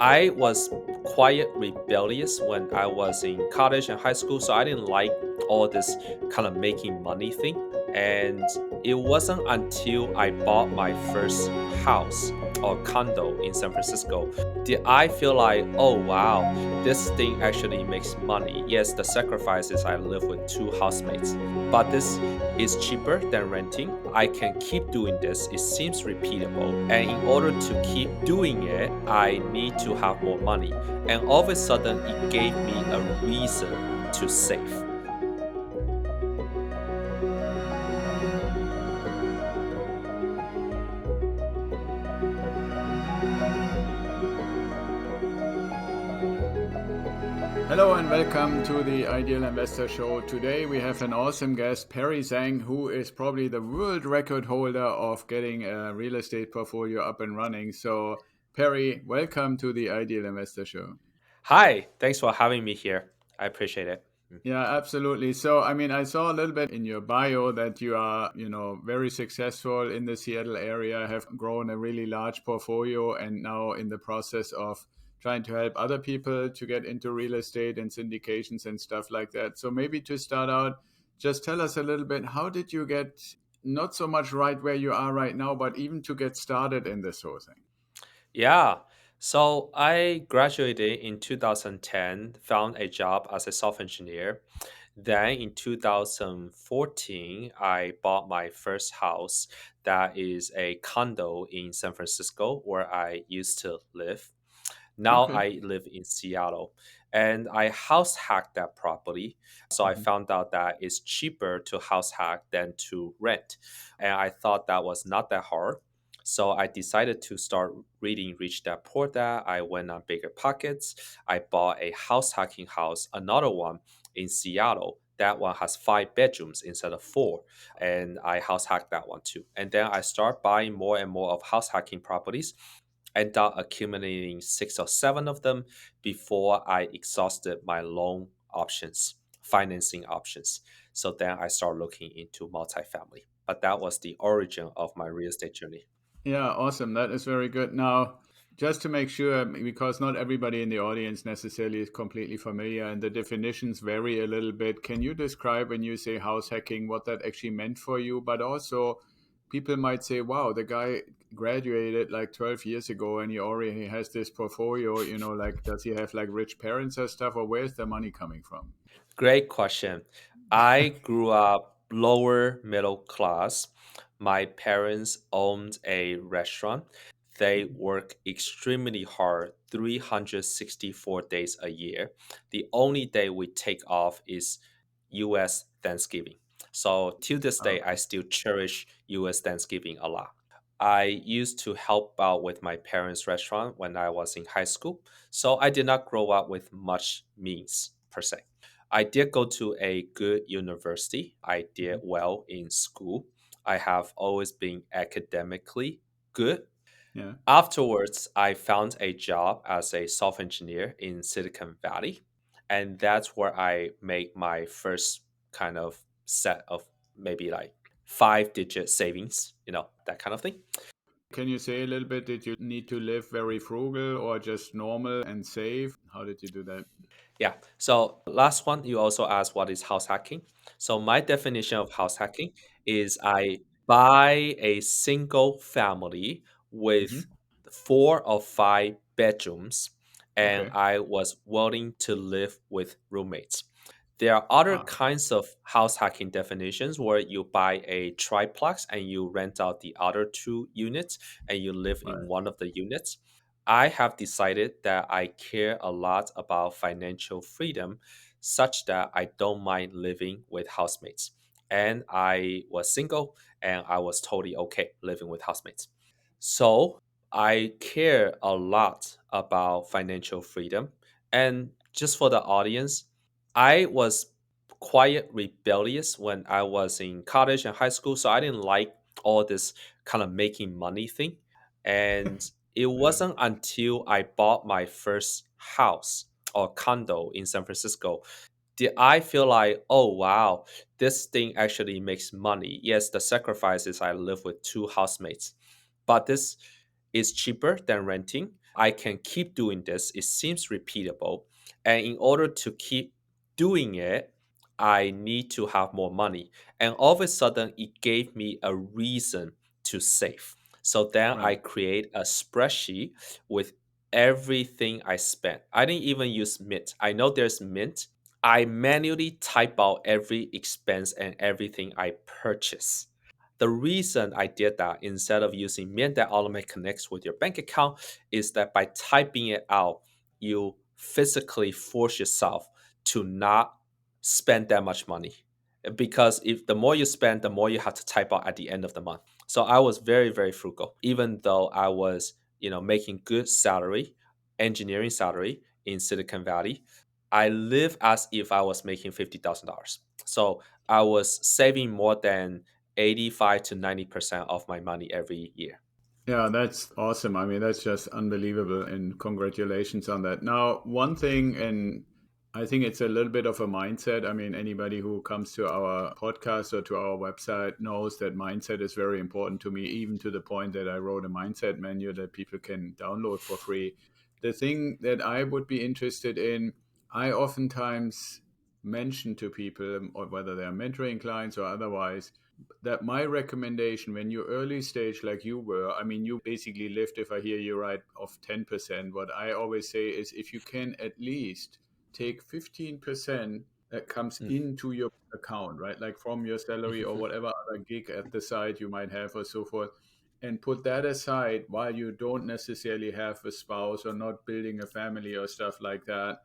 I was quite rebellious when I was in college and high school, so I didn't like all this kind of making money thing. And it wasn't until I bought my first house or condo in San Francisco did I feel like, oh wow, this thing actually makes money. Yes, the sacrifice is I live with two housemates, but this is cheaper than renting. I can keep doing this. It seems repeatable. And in order to keep doing it, I need to have more money. And all of a sudden, it gave me a reason to save. Hello and welcome to the Ideal Investor Show. Today we have an awesome guest, Perry Zheng, who is probably the world record holder of getting a real estate portfolio up and running. So, Perry, welcome to the Ideal Investor Show. Hi, thanks for having me here. I appreciate it. Yeah, absolutely. So, I saw a little bit in your bio that you are, very successful in the Seattle area, have grown a really large portfolio, and now in the process of trying to help other people to get into real estate and syndications and stuff like that. So, maybe to start out, just tell us a little bit, how did you get not so much right where you are right now, but even to get started in this whole thing? Yeah. So I graduated in 2010, found a job as a software engineer. Then in 2014, I bought my first house that is a condo in San Francisco where I used to live. Now Okay. I live in Seattle and I house hacked that property. So I Mhm. found out that it's cheaper to house hack than to rent. And I thought that was not that hard. So I decided to start reading Rich Dad Poor Dad. I went on Bigger Pockets. I bought a house hacking house, another one in Seattle. That one has 5 bedrooms instead of four. And I house hacked that one too. And then I start buying more and more of house hacking properties, end up accumulating 6 or 7 of them before I exhausted my loan options, financing options. So then I start looking into multifamily. But that was the origin of my real estate journey. Yeah, awesome. That is very good. Now, just to make sure, because not everybody in the audience necessarily is completely familiar and the definitions vary a little bit, can you describe when you say house hacking what that actually meant for you? But also, people might say, wow, the guy graduated like 12 years ago and he already has this portfolio, like, does he have like rich parents or stuff, or where's the money coming from? Great question. I grew up lower middle class. My parents owned a restaurant. They work extremely hard 364 days a year. The only day we take off is US Thanksgiving. So till this day, I Okay. still cherish US Thanksgiving a lot. I used to help out with my parents' restaurant when I was in high school. So I did not grow up with much means per se. I did go to a good university. I did Mhm. well in school. I have always been academically good. Yeah. Afterwards, I found a job as a software engineer in Silicon Valley. And that's where I made my first kind of set of maybe like 5 digit savings, that kind of thing. Can you say a little bit, did you need to live very frugal or just normal and save? How did you do that? Yeah. So last one, you also asked what is house hacking. So my definition of house hacking is I buy a single family with Hmm. 4 or 5 bedrooms, and Okay. I was willing to live with roommates. There are other Ah, kinds of house hacking definitions where you buy a triplex and you rent out the other 2 units and you live in right. one of the units. I have decided that I care a lot about financial freedom such that I don't mind living with housemates. And I was single and I was totally okay living with housemates. So I care a lot about financial freedom. And just for the audience, I was quite rebellious when I was in college and high school. So I didn't like all this kind of making money thing. And it Yeah. wasn't until I bought my first house or condo in San Francisco did I feel like, oh wow, this thing actually makes money. Yes, the sacrifice is I live with two housemates, but this is cheaper than renting. I can keep doing this. It seems repeatable. And in order to keep doing it, I need to have more money. And all of a sudden, it gave me a reason to save. So then I Right. create a spreadsheet with everything I spent. I didn't even use Mint. I know there's Mint. I manually type out every expense and everything I purchase. The reason I did that instead of using Mint that automatically connects with your bank account is that by typing it out, you physically force yourself to not spend that much money. Because if the more you spend, the more you have to type out at the end of the month. So I was very, very frugal, even though I was, making good salary, engineering salary in Silicon Valley. I live as if I was making $50,000. So I was saving more than 85 to 90% of my money every year. Yeah, that's awesome. I mean, that's just unbelievable, and congratulations on that. Now, one thing, and I think it's a little bit of a mindset. I mean, anybody who comes to our podcast or to our website knows that mindset is very important to me, even to the point that I wrote a mindset manual that people can download for free. The thing that I would be interested in, I oftentimes mention to people, or whether they're mentoring clients or otherwise, that my recommendation when you're early stage like you were, I mean, you basically lived, if I hear you right, of 10%. What I always say is if you can at least take 15% that comes Mm. into your account, right? Like from your salary or whatever other gig at the side you might have or so forth, and put that aside while you don't necessarily have a spouse or not building a family or stuff like that,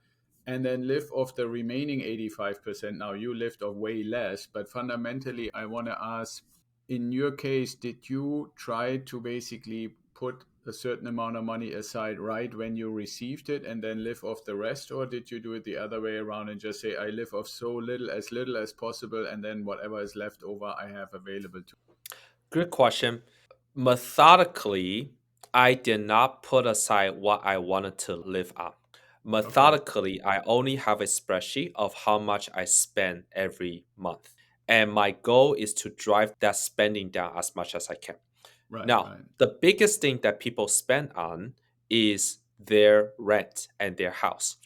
and then live off the remaining 85%. Now, you lived off way less, but fundamentally, I want to ask, in your case, did you try to basically put a certain amount of money aside right when you received it and then live off the rest? Or did you do it the other way around and just say, I live off so little as possible, and then whatever is left over, I have available to? Good question. Methodically, I did not put aside what I wanted to live on. Okay, Methodically, I only have a spreadsheet of how much I spend every month. And my goal is to drive that spending down as much as I can. right, Now, right. the biggest thing that people spend on is their rent and their house.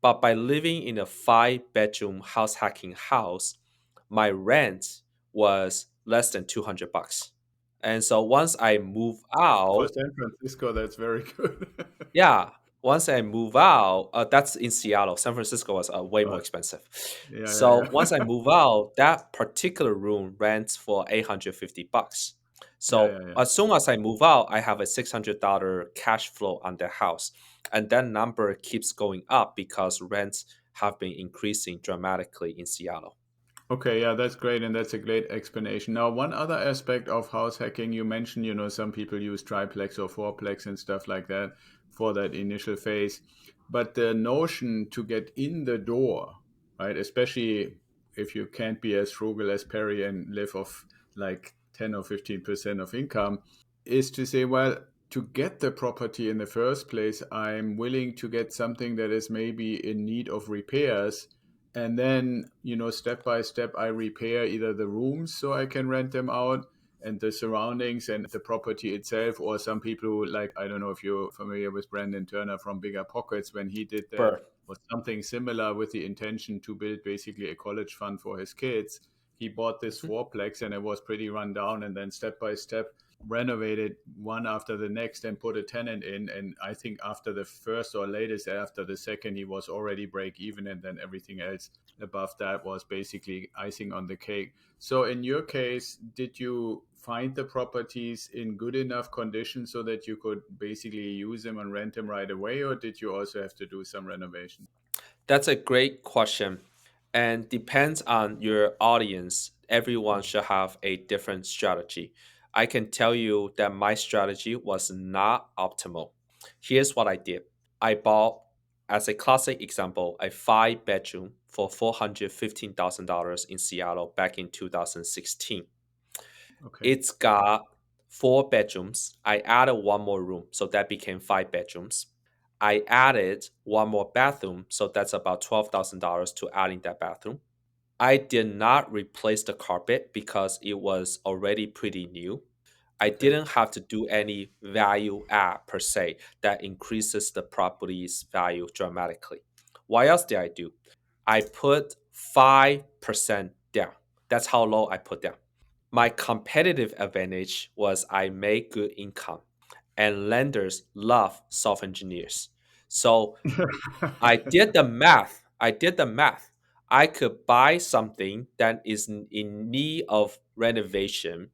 But by living in a 5 bedroom house hacking house, my rent was less than 200 bucks. And so once I move For out, San Francisco, that's very good. yeah, once I move out, that's in Seattle. San Francisco was way more Right. expensive. Yeah, yeah, So once I yeah. move out, that particular room rents for 850 bucks. Yeah, So yeah, yeah. as soon as I move out, I have a $600 cash flow on the house. And that number keeps going up because rents have been increasing dramatically in Seattle. Okay, yeah, that's great, and that's a great explanation. Now, one other aspect of house hacking, you mentioned, some people use triplex or fourplex and stuff like that for that initial phase. But the notion to get in the door, right, especially if you can't be as frugal as Perry and live off like 10 or 15% of income, is to say, well, to get the property in the first place, I'm willing to get something that is maybe in need of repairs, and then step by step I repair either the rooms so I can rent them out, and the surroundings and the property itself. Or some people who, like, I don't know if you're familiar with Brandon Turner from Bigger Pockets, when he did that, Burr. or something similar, with the intention to build basically a college fund for his kids. He bought this Mhm. fourplex and it was pretty run down, and then step by step renovated one after the next and put a tenant in. And I think after the first, or latest after the second, he was already break even, and then everything else above that was basically icing on the cake. So in your case, did you find the properties in good enough condition so that you could basically use them and rent them right away, or did you also have to do some renovation? That's a great question and depends on your audience. Everyone should have a different strategy. I can tell you that my strategy was not optimal. Here's what I did. I bought, as a classic example, a 5 bedroom for $415,000 in Seattle back in 2016. Okay. It's got 4 bedrooms. I added one more room, so that became 5 bedrooms. I added one more bathroom, so that's about $12,000 to adding that bathroom. I did not replace the carpet because it was already pretty new. I Okay. didn't have to do any value add per se that increases the property's value dramatically. What else did I do? I put 5% down. That's how low I put down. My competitive advantage was I made good income, and lenders love soft engineers. So I did the math. I did the math. I could buy something that is in need of renovation,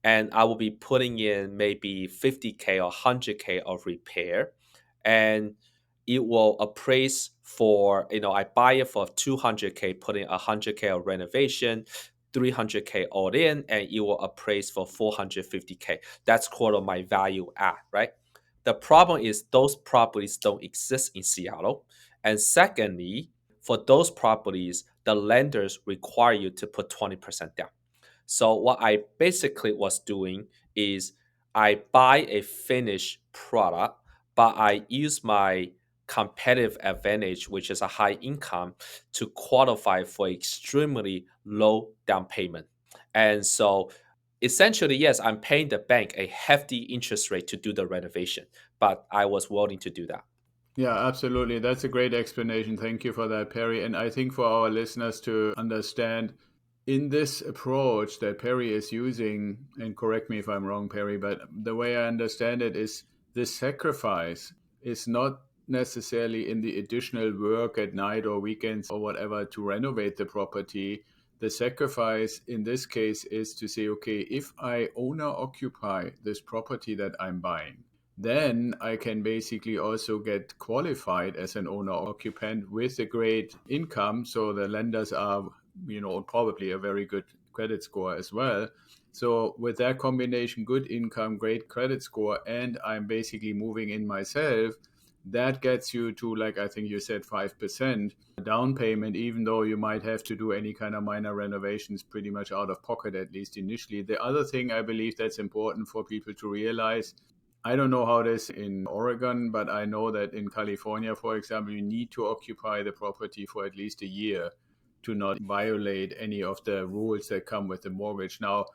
and I will be putting in maybe 50K or 100K of repair, and it will appraise for, I buy it for 200K, putting 100K of renovation, 300K all in, and it will appraise for 450K. That's quarter of my value add, right? The problem is those properties don't exist in Seattle. And secondly, for those properties, the lenders require you to put 20% down. So what I basically was doing is I buy a finished product, but I use my competitive advantage, which is a high income, to qualify for extremely low down payment. And so essentially, yes, I'm paying the bank a hefty interest rate to do the renovation, but I was willing to do that. Yeah, absolutely. That's a great explanation. Thank you for that, Perry. And I think for our listeners to understand, in this approach that Perry is using, and correct me if I'm wrong, Perry, but the way I understand it is this sacrifice is not necessarily in the additional work at night or weekends or whatever to renovate the property. The sacrifice in this case is to say, okay, if I owner occupy this property that I'm buying, then I can basically also get qualified as an owner occupant with a great income. So the lenders are, probably a very good credit score as well. So with that combination, good income, great credit score, and I'm basically moving in myself, that gets you to, like I think you said, 5% down payment, even though you might have to do any kind of minor renovations pretty much out of pocket, at least initially. The other thing I believe that's important for people to realize, I don't know how it is in Oregon, but I know that in California, for example, you need to occupy the property for at least a year to not violate any of the rules that come with the mortgage. Now,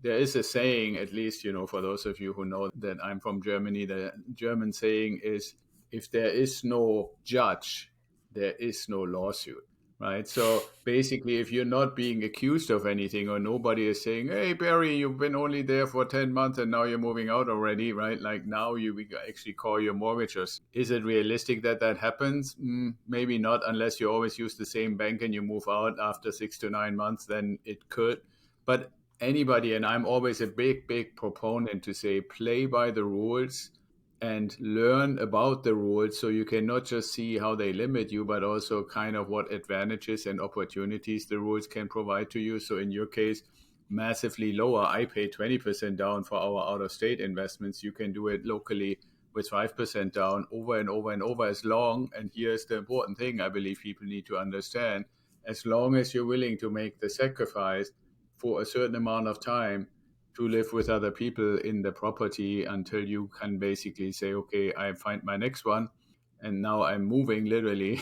there is a saying, at least, for those of you who know that I'm from Germany, the German saying is, if there is no judge, there is no lawsuit. Right. So basically, if you're not being accused of anything or nobody is saying, hey, Barry, you've been only there for 10 months and now you're moving out already, right? Like now you we actually call your mortgagors. Is it realistic that that happens? Maybe not, unless you always use the same bank and you move out after 6 to 9 months, then it could. But anybody, and I'm always a big, big proponent to say, play by the rules and learn about the rules so you can not just see how they limit you, but also kind of what advantages and opportunities the rules can provide to you. So in your case, massively lower. I pay 20% down for our out of state investments. You can do it locally with 5% down over and over and over, as long, and here's the important thing I believe people need to understand, as long as you're willing to make the sacrifice for a certain amount of time to live with other people in the property until you can basically say, okay, I find my next one. And now I'm moving literally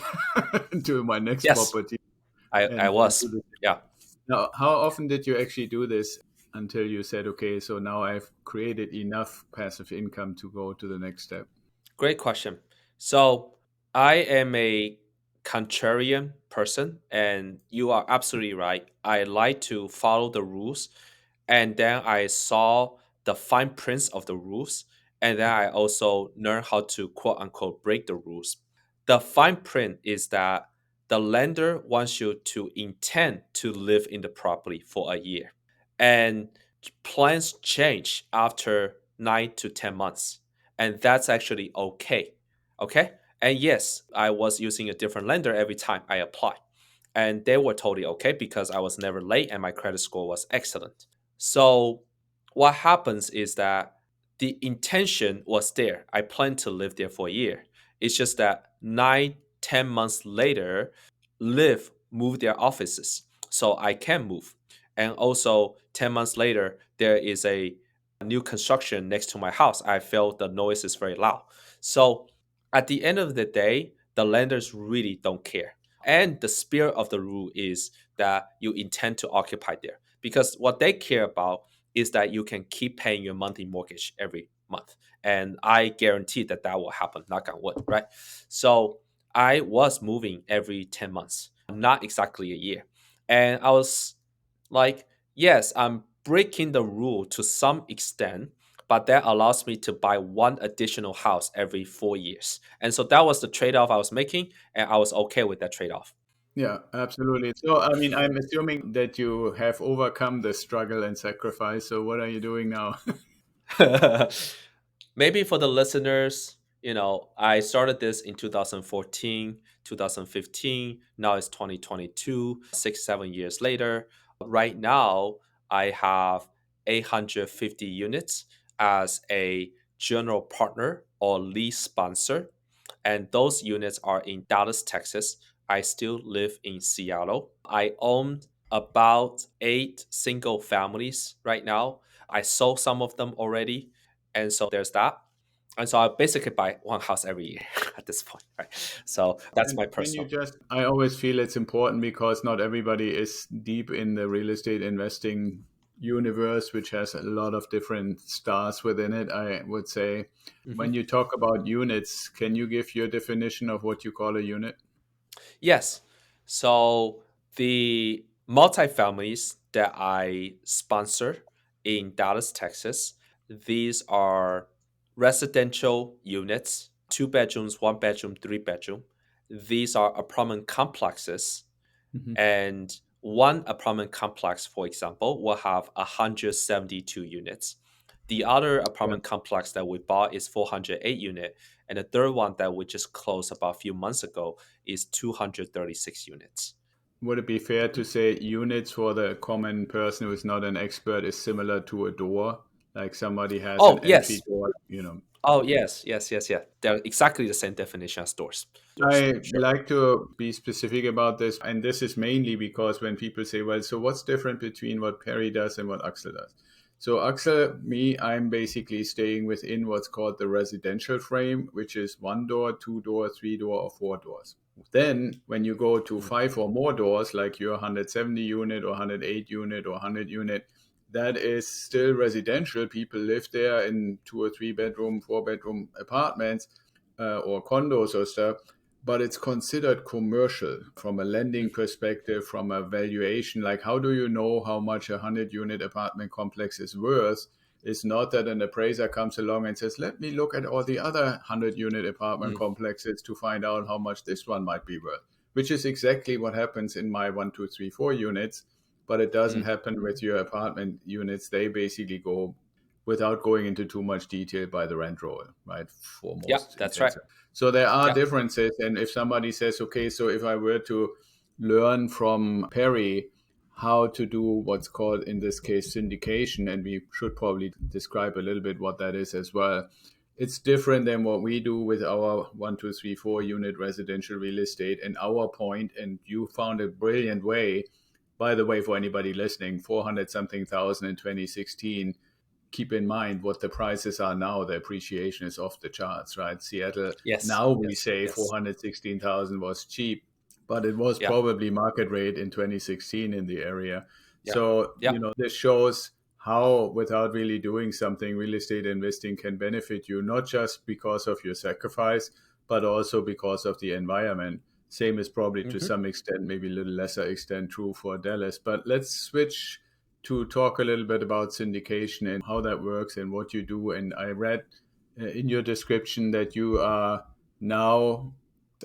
to my next Yes, property I and do was. this. Yeah. Now, how often did you actually do this until you said, okay, so now I've created enough passive income to go to the next step? Great question. So I am a contrarian person, and you are absolutely right. I like to follow the rules, and then I saw the fine prints of the rules, and then I also learn how to quote unquote break the rules. The fine print is that the lender wants you to intend to live in the property for a year, and plans change after 9 to 10 months, and that's actually okay. Okay. And yes, I was using a different lender every time I apply. And they were totally okay because I was never late and my credit score was excellent. So what happens is that the intention was there. I plan to live there for a year. It's just that 9, 10 months later, Live moved their offices. So I can move. And also 10 months later, there is a new construction next to my house. I felt the noise is very loud. So at the end of the day, the lenders really don't care. And the spirit of the rule is that you intend to occupy there. Because what they care about is that you can keep paying your monthly mortgage every month. And I guarantee that that will happen, knock on wood, right? So I was moving every 10 months, not exactly a year. And I was like, yes, I'm breaking the rule to some extent, but that allows me to buy one additional house every 4 years. And so that was the trade off I was making. And I was okay with that trade off. Yeah, absolutely. So, I mean, I'm assuming that you have overcome the struggle and sacrifice. So, what are you doing now? Maybe for the listeners, I started this in 2014, 2015. Now it's 2022, 6, 7 years later. Right now, I have 850 units as a general partner or lease sponsor. And those units are in Dallas, Texas. I still live in Seattle. I own about 8 single families right now. I sold some of them already. And so there's that. And so I basically buy one house every year at this point, right? So that's And my can you personal. just, I always feel it's important because not everybody is deep in the real estate investing universe, which has a lot of different stars within it. I would say, when Mhm. you talk about units, can you give your definition of what you call a unit? Yes. So the multifamilies that I sponsor in Dallas, Texas, these are residential units, 2 bedrooms, 1 bedroom, 3 bedroom. These are apartment complexes. Mhm. And one apartment complex, for example, will have 172 units. The other Yeah. apartment complex that we bought is 408 unit, and the third one that we just closed about a few months ago is 236 units. Would it be fair to say units for the common person who is not an expert is similar to a door? Like somebody has an Oh entry yes, door, you know. oh yes, yes, yes, yes. They're exactly the same definition as stores. Stores, I sure. like to be specific about this, and this is mainly because when people say, well, so what's different between what Perry does and what Axel does? So, Axel, me, I'm basically staying within what's called the residential frame, which is one door, two door, three door, or four doors. Then, when you go to Mm, five or more doors, like your 170 unit or 108 unit or 100 unit, that is still residential. People live there in two or three bedroom, four-bedroom apartments or condos or stuff, but it's considered commercial from a lending mm, perspective, from a valuation. Like, how do you know how much a 100 unit apartment complex is worth? It's not that an appraiser comes along and says, let me look at all the other 100 unit apartment mm, complexes to find out how much this one might be worth, which is exactly what happens in my 1, 2, 3, 4 units. But it doesn't mm. happen with your apartment units. They basically go, without going into too much detail, by the rent roll, right? For Yeah, most that's right. intents. So there are Yeah. differences. And if somebody says, okay, so if I were to learn from Perry how to do what's called in this case syndication, and we should probably describe a little bit what that is as well. It's different than what we do with our 1, 2, 3, 4 unit residential real estate. And our point, and you found a brilliant way, by the way, for anybody listening, 400 something thousand in 2016. Keep in mind what the prices are now. The appreciation is off the charts, right? Seattle, Yes. now we Yes. say Yes. 416,000 was cheap, but it was Yeah. probably market rate in 2016 in the area. Yeah. So, Yeah. this shows how, without really doing something, real estate investing can benefit you, not just because of your sacrifice, but also because of the environment. Same is probably to Hmm. some extent, maybe a little lesser extent, true for Dallas. But let's switch to talk a little bit about syndication and how that works and what you do. And I read in your description that you are now,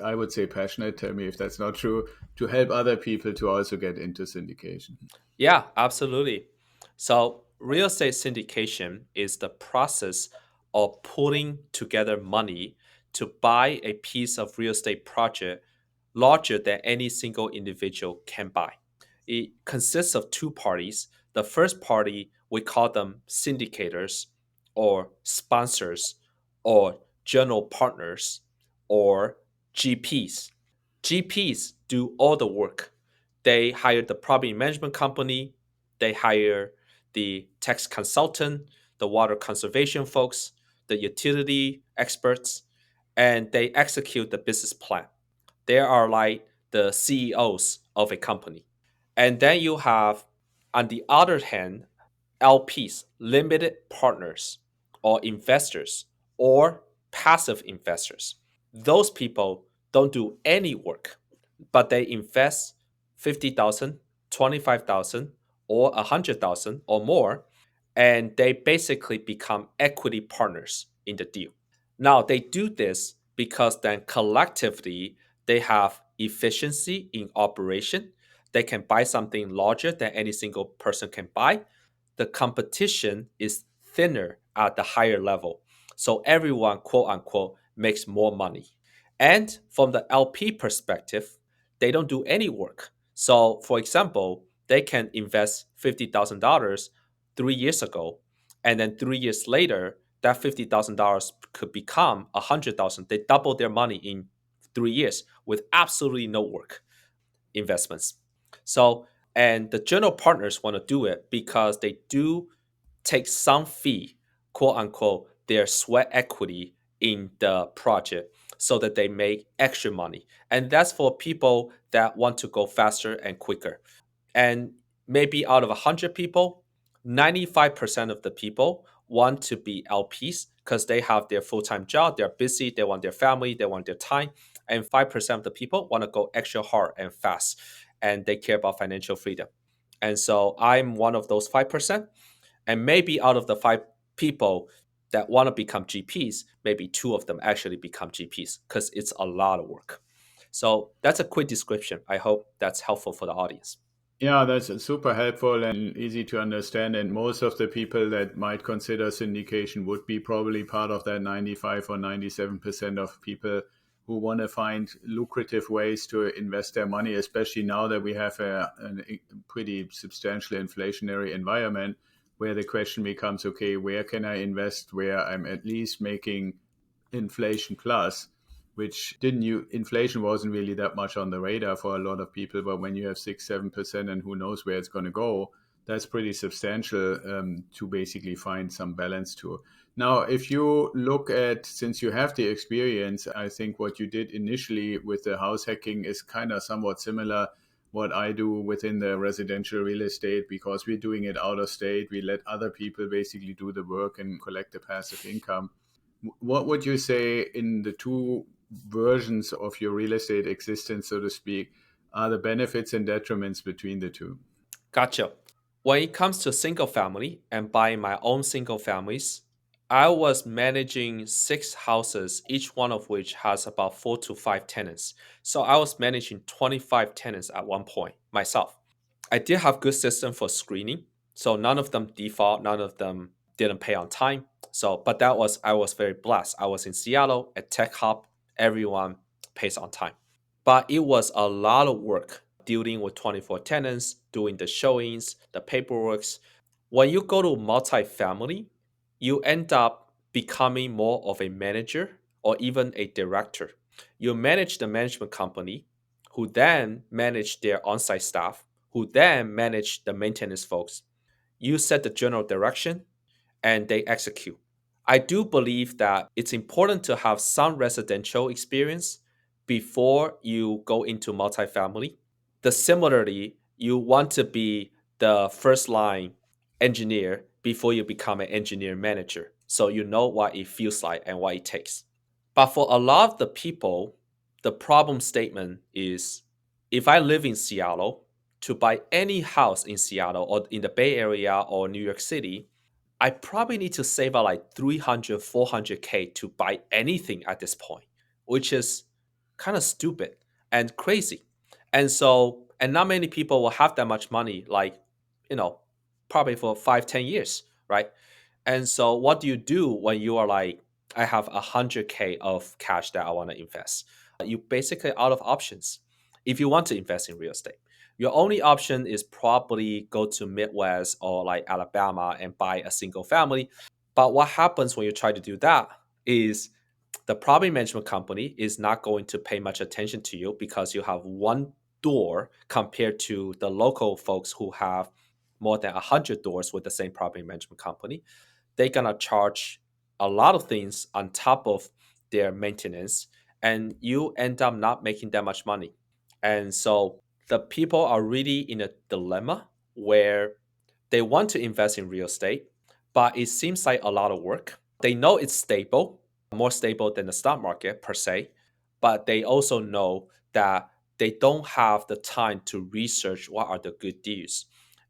I would say, passionate. Tell me if that's not true, to help other people to also get into syndication. Yeah, absolutely. So, real estate syndication is the process of putting together money to buy a piece of real estate project larger than any single individual can buy. It consists of two parties. The first party, we call them syndicators or sponsors or general partners or GPs. GPs do all the work. They hire the property management company, they hire the tax consultant, the water conservation folks, the utility experts, and they execute the business plan. They are like the CEOs of a company. And then you have, on the other hand, LPs, limited partners, or investors, or passive investors. Those people don't do any work, but they invest 50,000, 25,000, or 100,000 or more, and they basically become equity partners in the deal. Now, they do this because then collectively they have efficiency in operation. They can buy something larger than any single person can buy. The competition is thinner at the higher level. So everyone, quote unquote, makes more money. And from the LP perspective, they don't do any work. So, for example, they can invest $50,000 3 years ago, and then 3 years later, that $50,000 could become 100,000. They double their money in 3 years with absolutely no work investments. So, and the general partners want to do it because they do take some fee, quote unquote, their sweat equity in the project so that they make extra money. And that's for people that want to go faster and quicker. And maybe out of 100 people, 95% of the people want to be LPs because they have their full time job, they're busy, they want their family, they want their time. And 5% of the people want to go extra hard and fast, and they care about financial freedom. And so I'm one of those 5%. And maybe out of the five people that want to become GPs, maybe two of them actually become GPs because it's a lot of work. So that's a quick description. I hope that's helpful for the audience. Yeah, that's super helpful and easy to understand. And most of the people that might consider syndication would be probably part of that 95 or 97% of people who want to find lucrative ways to invest their money, especially now that we have a pretty substantial inflationary environment where the question becomes, okay, where can I invest where I'm at least making inflation plus, which didn't you inflation wasn't really that much on the radar for a lot of people, but when you have 6 7% and who knows where it's going to go, that's pretty substantial, to basically find some balance to. Now if you look at, since you have the experience, I think what you did initially with the house hacking is kind of somewhat similar what I do within the residential real estate, because we're doing it out of state. We let other people basically do the work and collect the passive income. What would you say in the two versions of your real estate existence, so to speak, are the benefits and detriments between the two? Gotcha. When it comes to single family and buying my own single families, I was managing 6 houses, each one of which has about 4 to 5 tenants. So I was managing 25 tenants at one point myself. I did have good system for screening, so none of them default, none of them didn't pay on time. So, but that was I was very blessed. I was in Seattle at Tech Hub, everyone pays on time. But it was a lot of work dealing with 24 tenants, doing the showings, the paperwork. When you go to multifamily, you end up becoming more of a manager or even a director. You manage the management company, who then manage their on-site staff, who then manage the maintenance folks. You set the general direction and they execute. I do believe that it's important to have some residential experience before you go into multifamily. The similarly, you want to be the first line engineer before you become an engineer manager. So you know what it feels like and what it takes. But for a lot of the people, the problem statement is if I live in Seattle, to buy any house in Seattle or in the Bay Area or New York City, I probably need to save out like 300, 400K to buy anything at this point, which is kind of stupid and crazy. And so, and not many people will have that much money, like, you know, probably for 5, 10 years, right? And so, what do you do when you are like, I have 100K of cash that I want to invest? You basically out of options if you want to invest in real estate. Your only option is probably go to Midwest or like Alabama and buy a single family. But what happens when you try to do that is the property management company is not going to pay much attention to you because you have one door compared to the local folks who have more than 100 doors with the same property management company. They're gonna charge a lot of things on top of their maintenance, and you end up not making that much money. And so the people are really in a dilemma where They want to invest in real estate, but it seems like a lot of work. They know it's stable, more stable than the stock market per se, but they also know that they don't have the time to research what are the good deals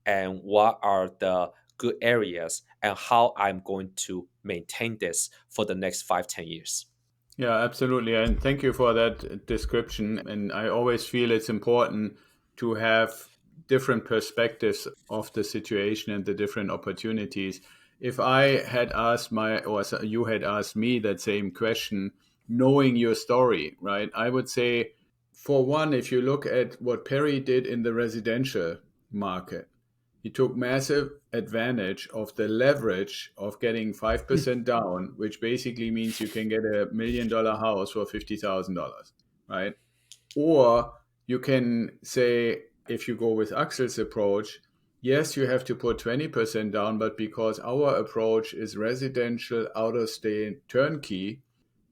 and what are the good areas and how I'm going to maintain this for the next 5, 10 years. Yeah, absolutely. And thank you for that description. And I always feel it's important to have different perspectives of the situation and the different opportunities. If I had asked you had asked me that same question, knowing your story, right? I would say, for one, if you look at what Perry did in the residential market, he took massive advantage of the leverage of getting 5% down, which basically means you can get $1 million house for $50,000, right? Or you can say, if you go with Axel's approach, yes, you have to put 20% down, but because our approach is residential, out of state, turnkey,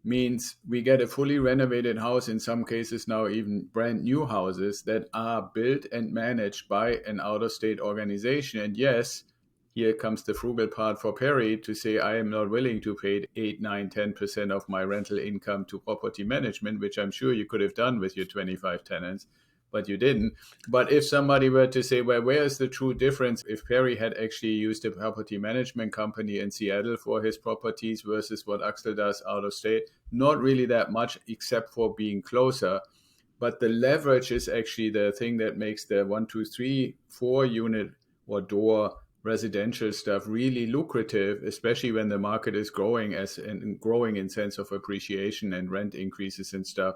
means we get a fully renovated house, in some cases now even brand new houses that are built and managed by an out of state organization. And yes, here comes the frugal part for Perry to say, I am not willing to pay 8, 9, 10% of my rental income to property management, which I'm sure you could have done with your 25 tenants, but you didn't. But if somebody were to say, well, where is the true difference if Perry had actually used a property management company in Seattle for his properties versus what Axel does out of state? Not really that much, except for being closer. But the leverage is actually the thing that makes the 1, 2, 3, 4 unit or door residential stuff really lucrative, especially when the market is growing and growing in sense of appreciation and rent increases and stuff.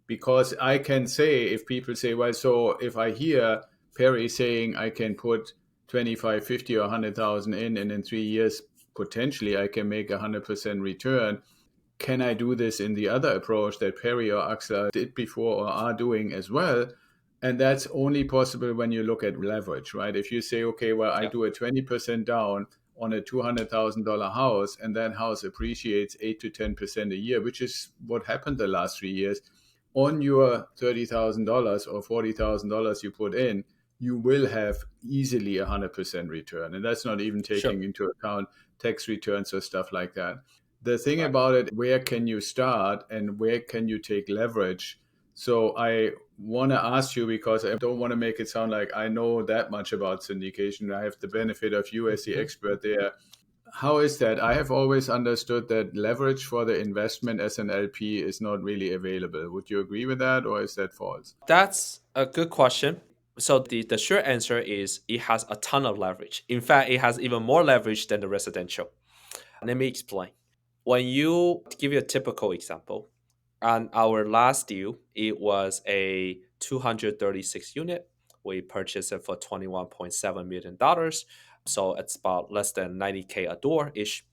Because I can say, if people say, well, so if I hear Perry saying I can put 25, 50 or 100,000 in, and in 3 years potentially I can make 100% return, can I do this in the other approach that Perry or Axel did before or are doing as well? And that's only possible when you look at leverage, right? If you say, okay, well, I Yeah, do a 20% down on a $200,000 house, and that house appreciates 8 to 10% a year, which is what happened the last 3 years, on your $30,000 or $40,000 you put in, you will have easily 100% return. And that's not even sure. taking into account tax returns or stuff like that. The thing Right. about it, where can you start and where can you take leverage? So I want to ask you, because I don't want to make it sound like I know that much about syndication. I have the benefit of you as the Mhm. expert there. How is that? I have always understood that leverage for the investment as an LP is not really available. Would you agree with that, or is that false? That's a good question. So the short answer is it has a ton of leverage. In fact, it has even more leverage than the residential. Let me explain. When you give you a typical example, on our last deal, it was a 236 unit. We purchased it for $21.7 million. So it's about less than 90K a door ish.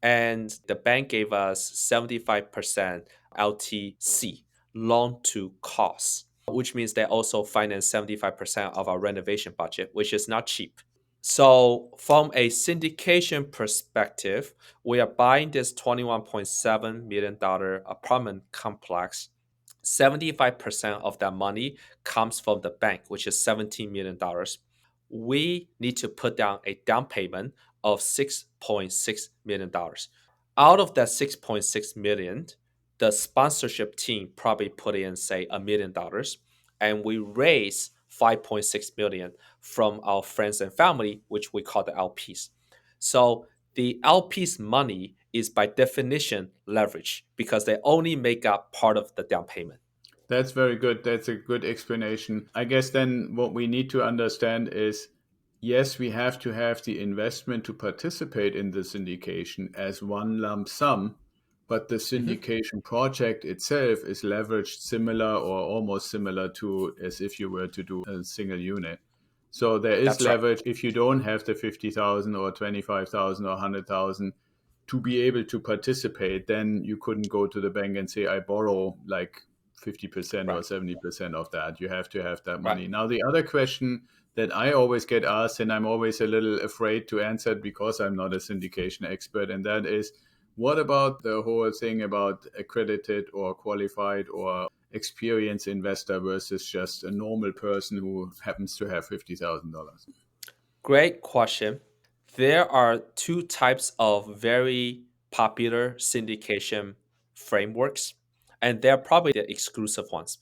And the bank gave us 75% LTC, loan to cost, which means they also finance 75% of our renovation budget, which is not cheap. So, from a syndication perspective, we are buying this $21.7 million apartment complex. 75% of that money comes from the bank, which is $17 million. We need to put down a down payment of $6.6 million. Out of that 6.6 million, the sponsorship team probably put in, say, $1 million, and we raise 5.6 million from our friends and family, which we call the LPs. So the LP's money is by definition leverage because they only make up part of the down payment. That's very good. That's a good explanation. I guess then what we need to understand is, yes, we have to have the investment to participate in the syndication as one lump sum, but the Mhm. syndication project itself is leveraged similar or almost similar to as if you were to do a single unit. So there is That's right. leverage if you don't have the 50,000 or 25,000 or 100,000 to be able to participate, then you couldn't go to the bank and say, I borrow like 50% or Right. 70% of that. You have to have that Right. money. Now, the other question that I always get asked, and I'm always a little afraid to answer it because I'm not a syndication expert, and that is, what about the whole thing about accredited or qualified or experienced investor versus just a normal person who happens to have $50,000? Great question. There are two types of very popular syndication frameworks, and they're probably the exclusive ones.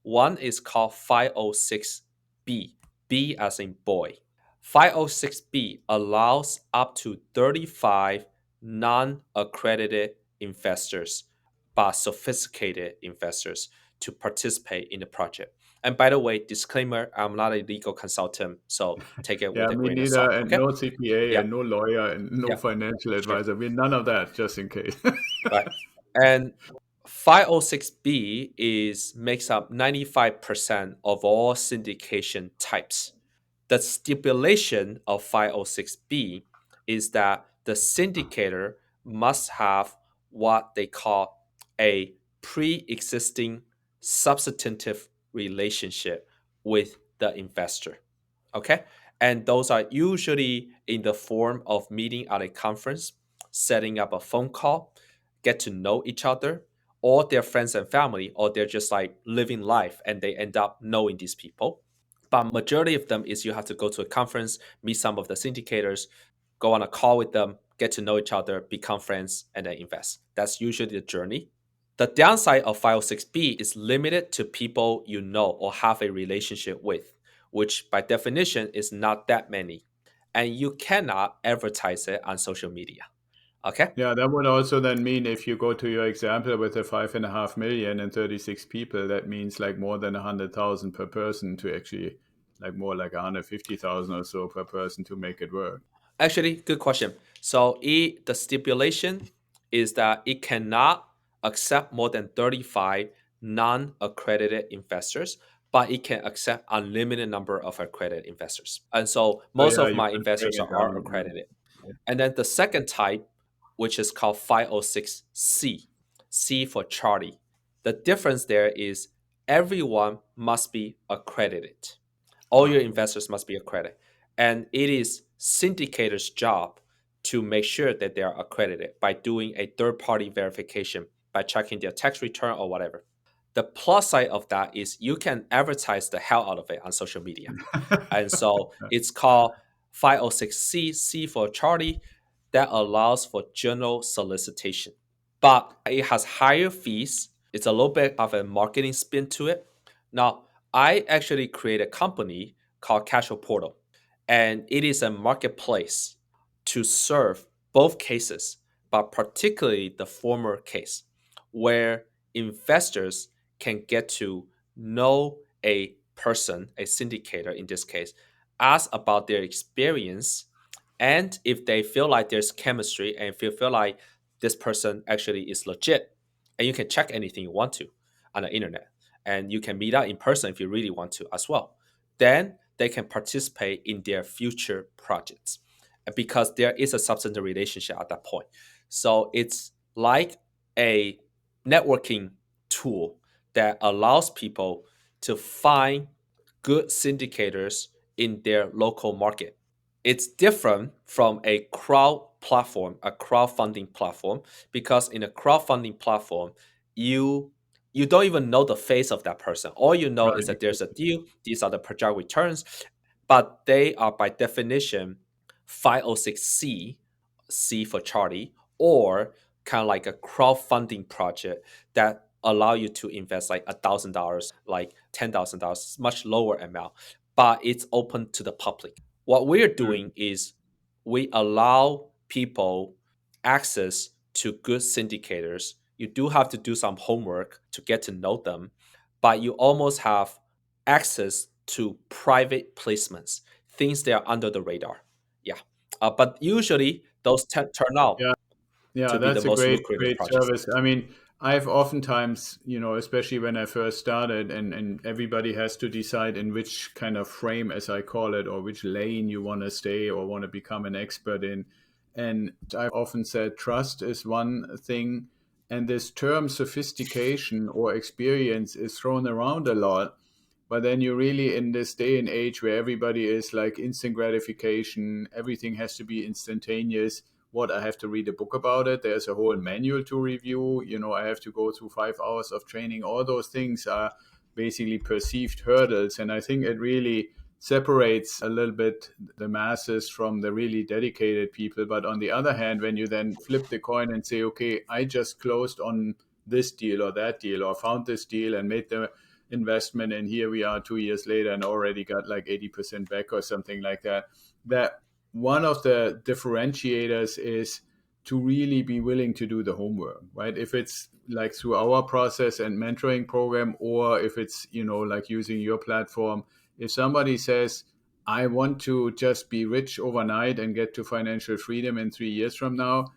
One is called 506B, B as in boy. 506B allows up to 35 non accredited investors, but sophisticated investors, to participate in the project. And by the way, disclaimer, I'm not a legal consultant, so take it Yeah, with a me grain of neither, salt. and Okay. no CPA Yeah. and no lawyer and no Yeah. financial Sure. advisor. We none of that, just in case. Right. And 506B is makes up 95% of all syndication types. The stipulation of 506B is that the syndicator must have what they call a pre-existing substantive relationship with the investor. Okay? And those are usually in the form of meeting at a conference, setting up a phone call, get to know each other, or they're friends and family, or they're just like living life and they end up knowing these people. But majority of them is you have to go to a conference, meet some of the syndicators, go on a call with them, get to know each other, become friends, and then invest. That's usually the journey. The downside of 506B is limited to people you know or have a relationship with, which by definition is not that many. And you cannot advertise it on social media. Okay? Yeah, that would also then mean if you go to your example with the 5.5 million and 36 people, that means like more than 100,000 per person to actually, like more like 150,000 or so per person to make it work. Actually, good question. So the stipulation is that it cannot accept more than 35 non-accredited investors, but it can accept unlimited number of accredited investors. And so So most yeah, of you my can bring investors it are down. accredited. And then the second type, which is called 506C, C for Charlie. The difference there is everyone must be accredited. All your investors must be accredited. And it is syndicator's job to make sure that they are accredited by doing a third party verification, by checking their tax return or whatever. The plus side of that is you can advertise the hell out of it on social media. And so it's called 506C, C for Charlie, that allows for general solicitation. But it has higher fees. It's a little bit of a marketing spin to it. Now, I actually created a company called Casual Portal, and it is a marketplace to serve both cases, but particularly the former case, where investors can get to know a person, a syndicator in this case, ask about their experience, and if they feel like there's chemistry and if you feel like this person actually is legit, and you can check anything you want to on the internet, and you can meet up in person if you really want to as well, then they can participate in their future projects because there is a substantive relationship at that point. So it's like a networking tool that allows people to find good syndicators in their local market. It's different from a crowd platform, a crowdfunding platform, because in a crowdfunding platform, you you don't even know the face of that person. All you know is Right. that there's a deal, these are the project returns, but they are by definition 506C, C for Charlie, or kind of like a crowdfunding project that allow you to invest like $1,000, like $10,000, much lower amount, but it's open to the public. What we're Mm. doing is we allow people access to good syndicators. You do have to do some homework to get to know them, but you almost have access to private placements, things that are under the radar. Yeah. But usually those turn out Yeah. Yeah, to be the that's a most great, lucrative great projects. service. I mean, I've oftentimes, especially when I first started, and everybody has to decide in which kind of frame, as I call it, or which lane you want to stay or want to become an expert in. And I've often said trust is one thing, and this term sophistication or experience is thrown around a lot. But then you really, in this day and age where everybody is like instant gratification, everything has to be instantaneous. What, I have to read a book about it? There's a whole manual to review. I have to go through 5 hours of training. All those things are basically perceived hurdles. And I think it really separates a little bit the masses from the really dedicated people. But on the other hand, when you then flip the coin and say, okay, I just closed on this deal or that deal, or found this deal and made the investment, and here we are 2 years later and already got like 80% back or something like that, that one of the differentiators is to really be willing to do the homework, right? If it's like through our process and mentoring program, or if it's, like using your platform, if somebody says, I want to just be rich overnight and get to financial freedom in 3 years from now,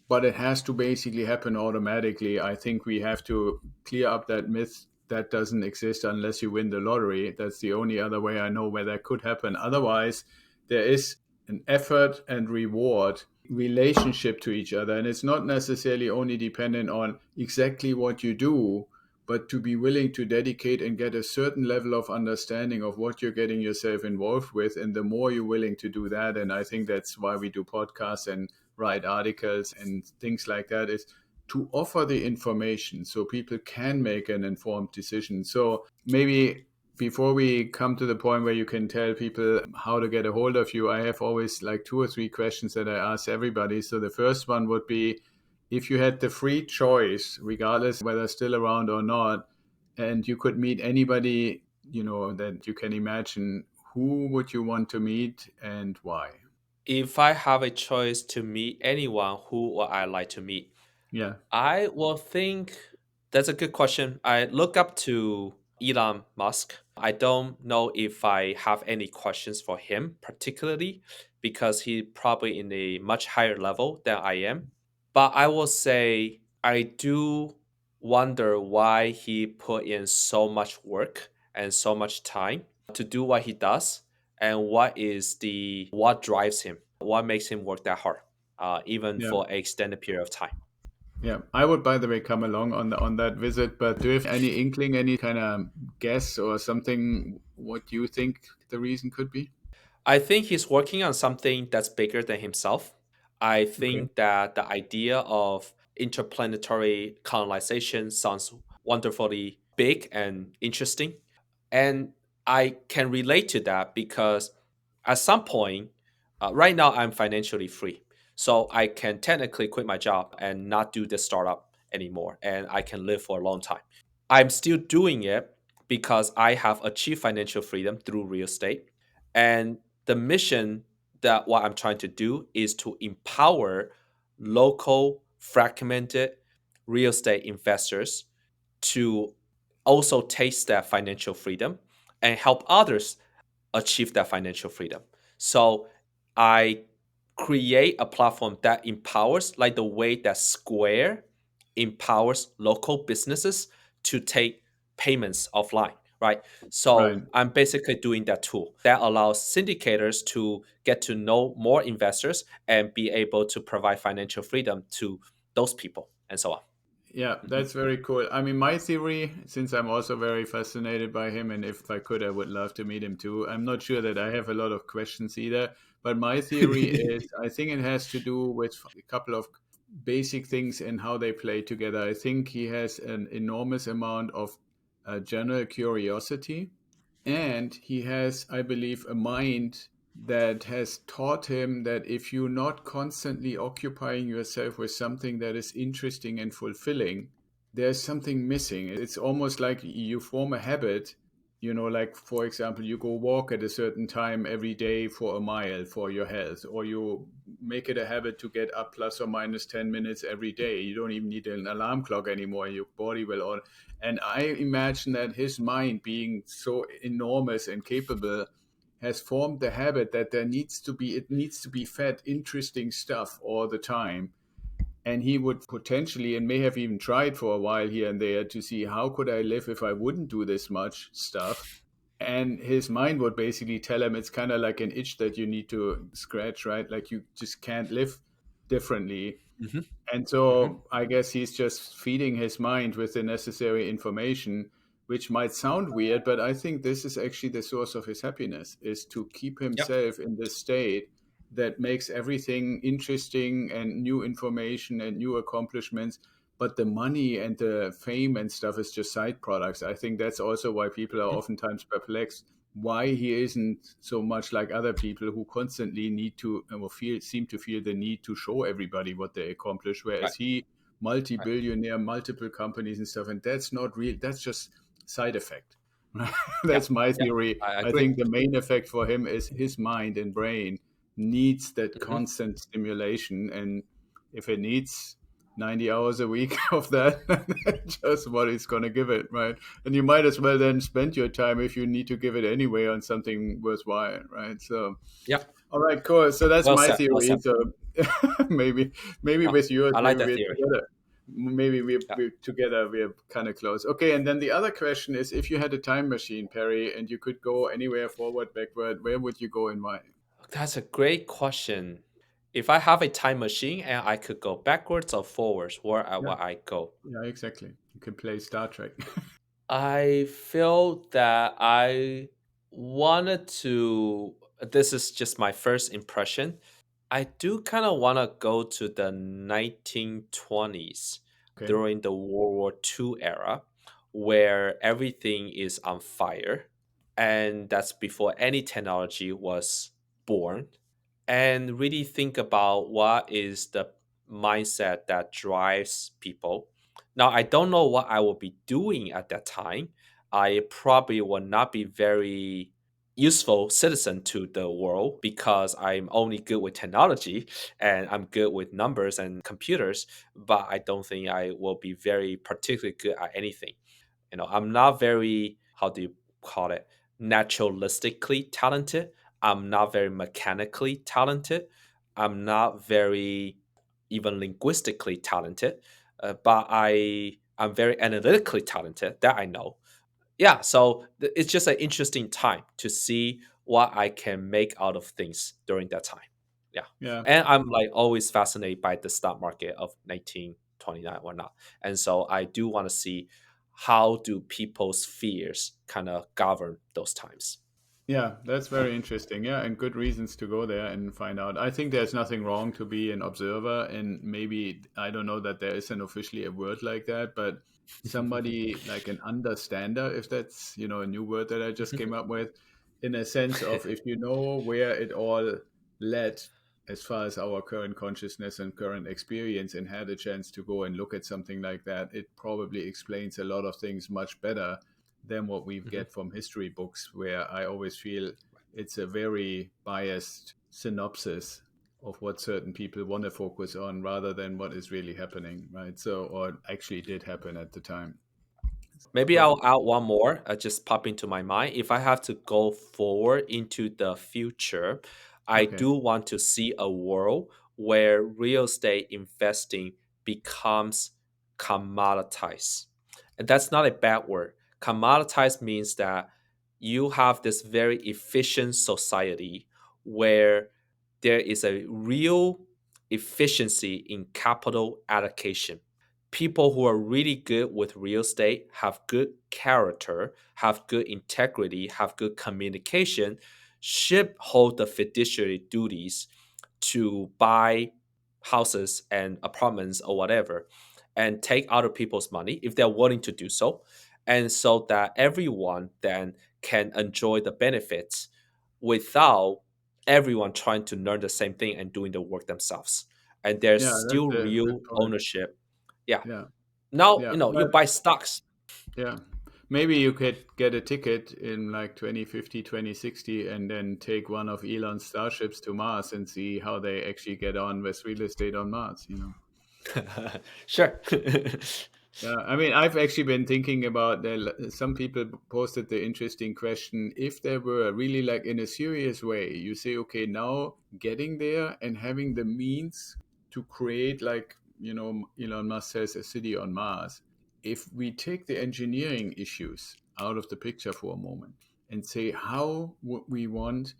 but it has to basically happen automatically. I think we have to clear up that myth that doesn't exist unless you win the lottery. That's the only other way I know where that could happen. Otherwise, there is an effort and reward relationship to each other. And it's not necessarily only dependent on exactly what you do, but to be willing to dedicate and get a certain level of understanding of what you're getting yourself involved with. And the more you're willing to do that, and I think that's why we do podcasts and write articles and things like that, is to offer the information so people can make an informed decision. So maybe before we come to the point where you can tell people how to get a hold of you, I have always like two or three questions that I ask everybody. So the first one would be, if you had the free choice, regardless whether still around or not, and you could meet anybody, that you can imagine, who would you want to meet and why? If I have a choice to meet anyone, who would I like to meet? Yeah. I will think that's a good question. I look up to Elon Musk. I don't know if I have any questions for him particularly because he's probably in a much higher level than I am. But I will say I do wonder why he put in so much work and so much time to do what he does, and what drives him, what makes him work that hard, even Yeah. for an extended period of time. Yeah, I would, by the way, come along on that visit. But do you have any inkling, any kind of guess or something, what you think the reason could be? I think he's working on something that's bigger than himself. I Okay. think that the idea of interplanetary colonization sounds wonderfully big and interesting. And I can relate to that because at some point, right now I'm financially free. So I can technically quit my job and not do this startup anymore. And I can live for a long time. I'm still doing it because I have achieved financial freedom through real estate. And the mission that what I'm trying to do is to empower local fragmented real estate investors to also taste that financial freedom and help others achieve that financial freedom. So I create a platform that empowers, like the way that Square empowers local businesses to take payments offline, right? Right. So I'm basically doing that tool that allows syndicators to get to know more investors and be able to provide financial freedom to those people and so on. Yeah, Mhm. that's very cool. I mean, my theory, since I'm also very fascinated by him, and if I could, I would love to meet him too. I'm not sure that I have a lot of questions either, but my theory is I think it has to do with a couple of basic things and how they play together. I think he has an enormous amount of general curiosity, and he has, I believe, a mind that has taught him that if you're not constantly occupying yourself with something that is interesting and fulfilling, there's something missing. It's almost like you form a habit, like, for example, you go walk at a certain time every day for a mile for your health, or you make it a habit to get up plus or minus 10 minutes every day. You don't even need an alarm clock anymore. Your body will all. And I imagine that his mind, being so enormous and capable, has formed the habit that it needs to be fed interesting stuff all the time. And he would potentially, and may have even tried for a while here and there, to see how could I live if I wouldn't do this much stuff. And his mind would basically tell him it's kind of like an itch that you need to scratch, right? Like you just can't live differently. Mhm. And Mhm. so I guess he's just feeding his mind with the necessary information, which might sound weird, but I think this is actually the source of his happiness, is to keep Yep. himself in this state that makes everything interesting and new information and new accomplishments. But the money and the fame and stuff is just side products. I think that's also why people are Mhm. oftentimes perplexed. why he isn't so much like other people who constantly need to or seem to feel the need to show everybody what they accomplish, Right. whereas he Right. multi-billionaire, multiple companies and stuff, and that's not real. That's just side effect. Yeah. That's my Yeah. theory. I I agree. think the main effect for him is his mind and brain needs that Hmm. constant stimulation, and if it needs 90 hours a week of that, just what it's going to give it, right? And you might as well then spend your time, if you need to give it anyway, on something worthwhile, right? So Yeah. all right, cool. So that's Well my said. Well theory. said. So maybe Yeah. with yours, I like maybe that we're theory. together. Maybe Yeah. we're together. We're kind of close. Okay, and then the other question is, if you had a time machine, Perry, and you could go anywhere, forward, backward, where would you go and why? That's a great question. If I have a time machine and I could go backwards or forwards, where I Yeah, would I go? yeah, exactly. You can play Star Trek. I feel that I wanted to. This is just my first impression. I do kind of want to go to the 1920s Okay. during the World War II era, where everything is on fire. And that's before any technology was born. And really think about what is the mindset that drives people. Now, I don't know what I will be doing at that time. I probably will not be very useful citizen to the world because I'm only good with technology and I'm good with numbers and computers, but I don't think I will be very particularly good at anything. I'm not very, how do you call it, naturalistically talented. I'm not very mechanically talented. I'm not very even linguistically talented, but I'm very analytically talented. That I know. Yeah, so it's just an interesting time to see what I can make out of things during that time. Yeah. Yeah. And I'm like always fascinated by the stock market of 1929 or not. And so I do want to see how do people's fears kind of govern those times. Yeah, that's very interesting. Yeah, and good reasons to go there and find out. I think there's nothing wrong to be an observer, and maybe I don't know that there isn't officially a word like that, but somebody like an understander, if that's, a new word that I just came up with, in a sense of, if you know where it all led as far as our current consciousness and current experience, and had a chance to go and look at something like that, it probably explains a lot of things much better than what we Mhm. get from history books, where I always feel it's a very biased synopsis of what certain people want to focus on rather than what is really happening, right? So, or actually did happen at the time. Maybe So, I'll add one more, just pop into my mind. If I have to go forward into the future, I okay. do want to see a world where real estate investing becomes commoditized. And that's not a bad word. Commoditized means that you have this very efficient society where there is a real efficiency in capital allocation. People who are really good with real estate have good character, have good integrity, have good communication, should hold the fiduciary duties to buy houses and apartments or whatever and take other people's money if they're willing to do so. And so that everyone then can enjoy the benefits without everyone trying to learn the same thing and doing the work themselves. And there's Yeah, still that's a real good point. ownership. Yeah. Yeah. Now, Yeah. you Well, buy stocks. yeah. Maybe you could get a ticket in like 2050, 2060, and then take one of Elon's starships to Mars and see how they actually get on with real estate on Mars. Sure. Yeah, I mean, I've actually been thinking about some people posted the interesting question, if there were really like in a serious way, you say, okay, now getting there and having the means to create, like, Elon Musk says, a city on Mars. If we take the engineering issues out of the picture for a moment and say, how would we want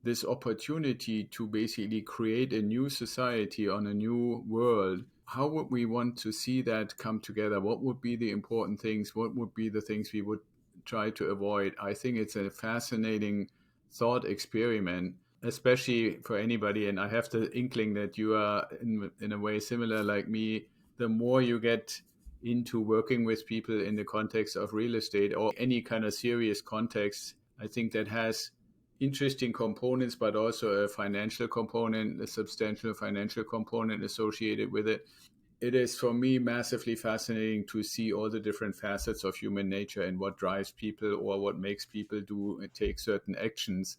this opportunity to basically create a new society on a new world? How would we want to see that come together? What would be the important things? What would be the things we would try to avoid? I think it's a fascinating thought experiment, especially for anybody. And I have the inkling that you are in a way similar like me. The more you get into working with people in the context of real estate or any kind of serious context, I think that has interesting components, but also a financial component, a substantial financial component associated with it. It is for me massively fascinating to see all the different facets of human nature and what drives people or what makes people do and take certain actions.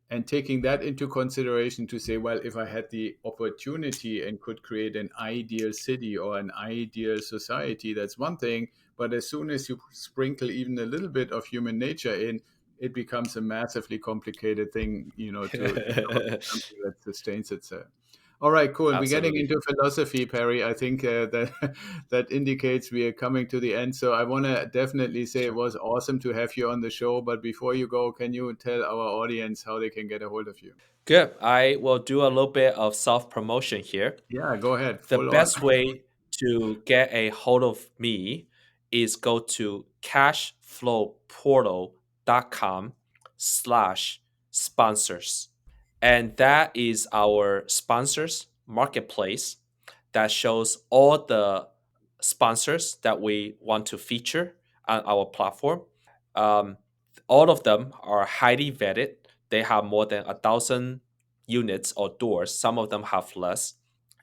And taking that into consideration to say, well, if I had the opportunity and could create an ideal city or an ideal society, that's one thing. But as soon as you sprinkle even a little bit of human nature in, it becomes a massively complicated thing, to come up with something that sustains itself. All right, cool. We're getting Absolutely. into philosophy, Perry. I think that that indicates we are coming to the end. So I want to definitely say it Sure. was awesome to have you on the show. But before you go, can you tell our audience how they can get a hold of you? Good. I will do a little bit of self promotion here. Yeah, go ahead. The Full on. best way to get a hold of me is go to cashflowportal.com/sponsors. And that is our sponsors marketplace that shows all the sponsors that we want to feature on our platform. Um, all of them are highly vetted. They have more than 1,000 units or doors. Some of them have less,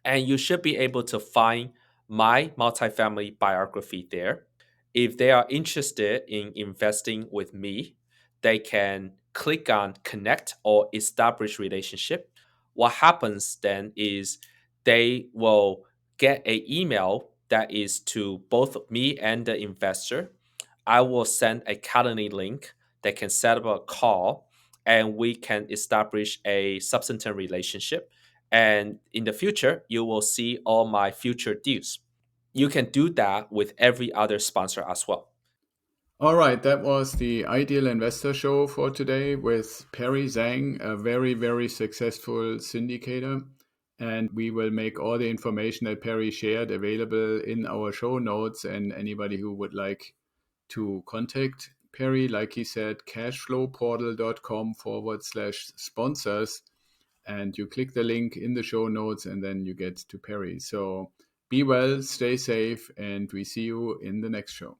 and you should be able to find my multifamily biography there. If they are interested in investing with me, they can click on connect or establish relationship. What happens then is they will get an email that is to both me and the investor. I will send a calendar link that can set up a call, and we can establish a substantive relationship. And in the future, you will see all my future deals. You can do that with every other sponsor as well. All right, that was the Ideal Investor Show for today with Perry Zhang, a very, very successful syndicator. And we will make all the information that Perry shared available in our show notes. And anybody who would like to contact Perry, like he said, cashflowportal.com/sponsors. And you click the link in the show notes and then you get to Perry. So be well, stay safe, and we see you in the next show.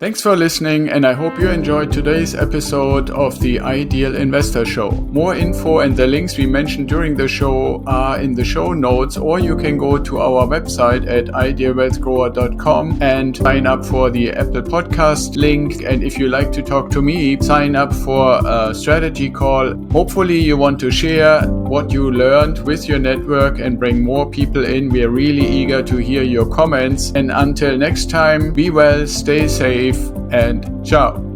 Thanks for listening, and I hope you enjoyed today's episode of the Ideal Investor Show. More info and the links we mentioned during the show are in the show notes, or you can go to our website at idealwealthgrower.com and sign up for the Apple Podcast link. And if you like to talk to me, sign up for a strategy call. Hopefully you want to share what you learned with your network and bring more people in. We are really eager to hear your comments. And until next time, be well, stay safe, and ciao.